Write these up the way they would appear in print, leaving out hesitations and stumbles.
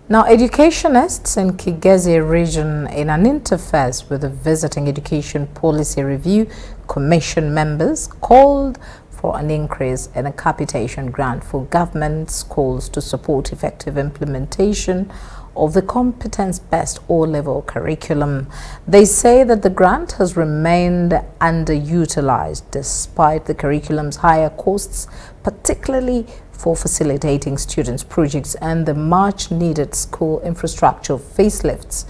Now, educationists in Kigezi region, in an interface with the Visiting Education Policy Review Commission members, called for an increase in a capitation grant for government schools to support effective implementation of the competence-based O-level curriculum. They say that the grant has remained underutilized despite the curriculum's higher costs, particularly for facilitating students' projects and the much-needed school infrastructure facelifts.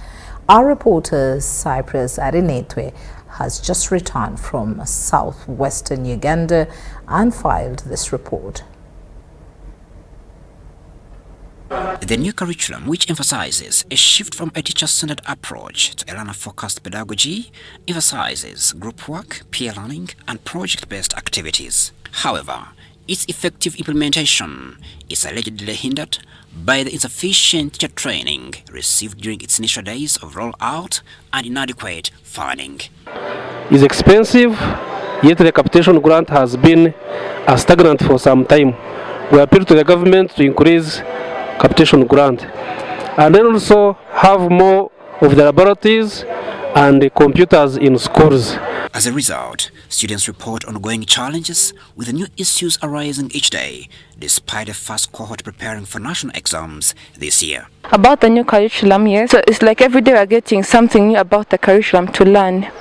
Our reporter, Cyprus Arinetwe, has just returned from southwestern Uganda and filed this report. The new curriculum, which emphasizes a shift from a teacher-centered approach to a learner-focused pedagogy, emphasizes group work, peer learning, and project-based activities. However, its effective implementation is allegedly hindered by the insufficient teacher training received during its initial days of rollout and inadequate funding. It's expensive, yet the capitation grant has been stagnant for some time. We appeal to the government to increase capitation grant and then also have more of the laboratories and the computers in schools. As a result, students report ongoing challenges with the new issues arising each day, despite the first cohort preparing for national exams this year. About the new curriculum, yes. So it's like every day we're getting something new about the curriculum to learn.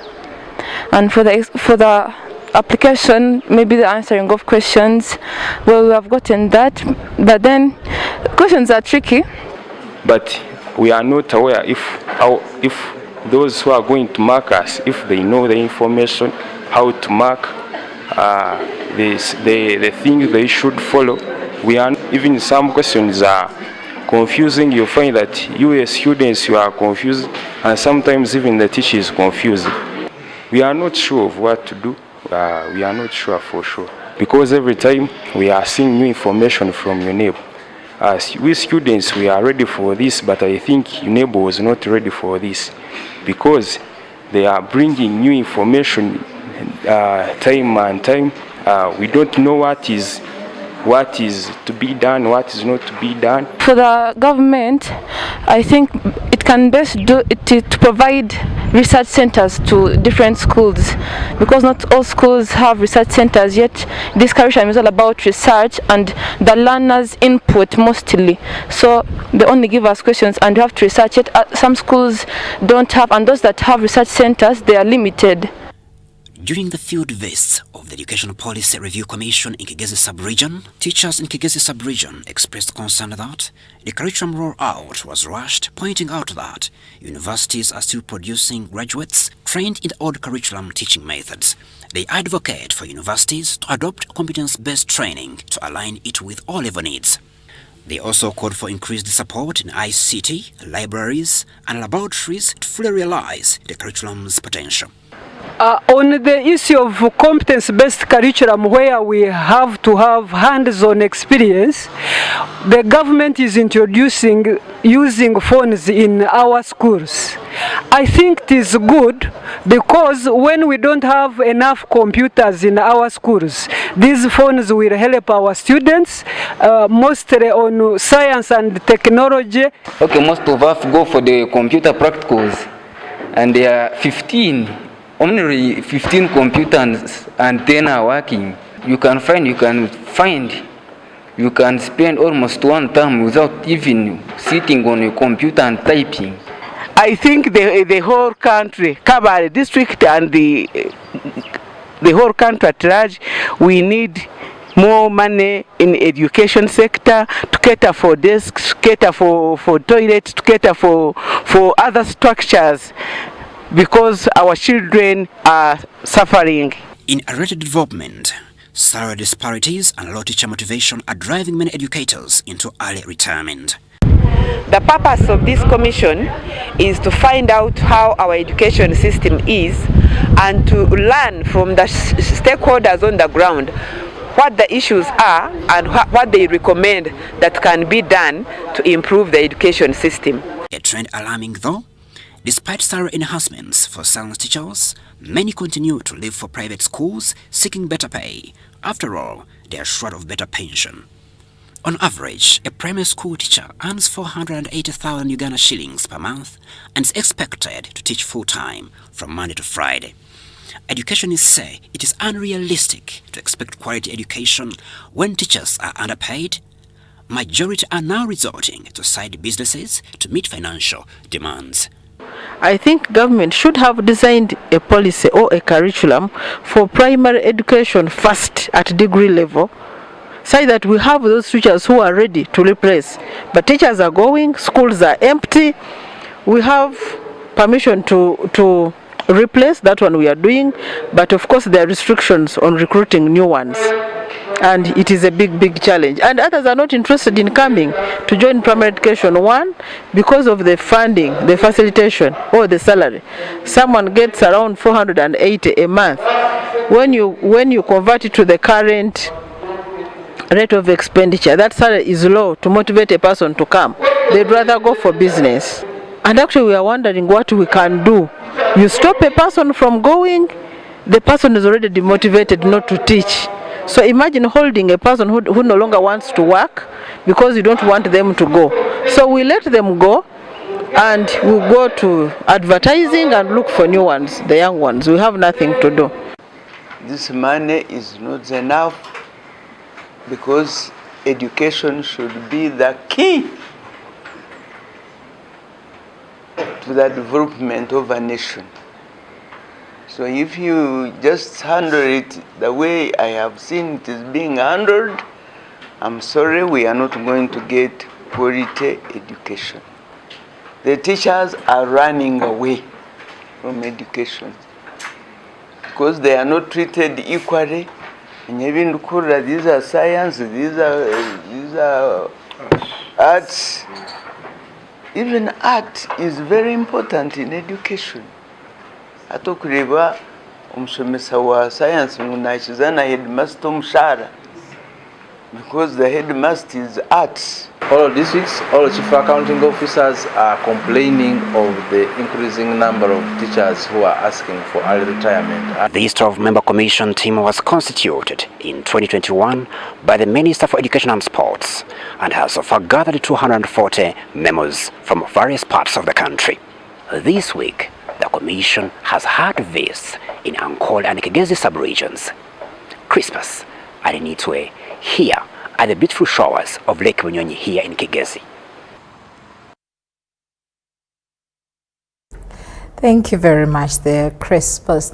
And for the application, maybe the answering of questions, well, we have gotten that, but then questions are tricky. But we are not aware if those who are going to mark us, if they know the information, how to mark the things they should follow. Even some questions are confusing. You find that you as students, you are confused, and sometimes even the teacher is confused. We are not sure of what to do. We are not sure for sure, because every time we are seeing new information from UNEB. We students, we are ready for this, but I think UNEB was not ready for this, because they are bringing new information time and time. We don't know what is to be done, what is not to be done. For the government, I think it can best do it to provide research centers to different schools, because not all schools have research centers yet. This curriculum is all about research and the learners' input mostly. So they only give us questions and we have to research it. Some schools don't have, and those that have research centers, they are limited. During the field visits of the Educational Policy Review Commission in Kigezi sub-region, teachers in Kigezi sub-region expressed concern that the curriculum rollout was rushed, pointing out that universities are still producing graduates trained in the old curriculum teaching methods. They advocate for universities to adopt competence-based training to align it with O-level needs. They also called for increased support in ICT, libraries, and laboratories to fully realize the curriculum's potential. On the issue of competence-based curriculum, where we have to have hands-on experience, the government is introducing using phones in our schools. I think it is good, because when we don't have enough computers in our schools, these phones will help our students, mostly on science and technology. Okay, most of us go for the computer practicals, and there are 15. Only 15 computers and 10 are working. You can spend almost one term without even sitting on a computer and typing. I think the whole country, Kabale district and the whole country at large, we need more money in education sector to cater for desks, cater for toilets, to cater for other structures, because our children are suffering. In a rapid development, salary disparities and low teacher motivation are driving many educators into early retirement. The purpose of this commission is to find out how our education system is and to learn from the stakeholders on the ground what the issues are and what they recommend that can be done to improve the education system. A trend alarming though. Despite salary enhancements for science teachers, many continue to leave for private schools seeking better pay. After all, they are short of better pension. On average, a primary school teacher earns 480,000 Uganda shillings per month and is expected to teach full-time from Monday to Friday. Educationists say it is unrealistic to expect quality education when teachers are underpaid. Majority are now resorting to side businesses to meet financial demands. I think government should have designed a policy or a curriculum for primary education first at degree level, so that we have those teachers who are ready to replace. But teachers are going, schools are empty. We have permission to replace, that one we are doing, but of course there are restrictions on recruiting new ones. And it is a big challenge. And others are not interested in coming to join primary education. One, because of the funding, the facilitation, or the salary. Someone gets around 480 a month. When you convert it to the current rate of expenditure, that salary is low to motivate a person to come. They'd rather go for business. And actually we are wondering what we can do. You stop a person from going, the person is already demotivated not to teach. So imagine holding a person who no longer wants to work because you don't want them to go. So we let them go and we go to advertising and look for new ones, the young ones. We have nothing to do. This money is not enough, because education should be the key to the development of a nation. So if you just handle it the way I have seen it is being handled, I'm sorry, we are not going to get quality education. The teachers are running away from education because they are not treated equally. And even these are science, these are arts. Even art is very important in education. Ato kureba umusomesa wa science munachiza na headmaster umushara, because the headmaster is arts. All districts, all chief accounting officers are complaining of the increasing number of teachers who are asking for early retirement. The 12-member commission team was constituted in 2021 by the Minister for Education and Sports and has so far gathered 240 members from various parts of the country. This week, the commission has had visits in Ankole and Kigezi sub-regions. Christmas and Nitwe here at the beautiful shores of Lake Bunyonyi here in Kigezi. Thank you very much there, Chris.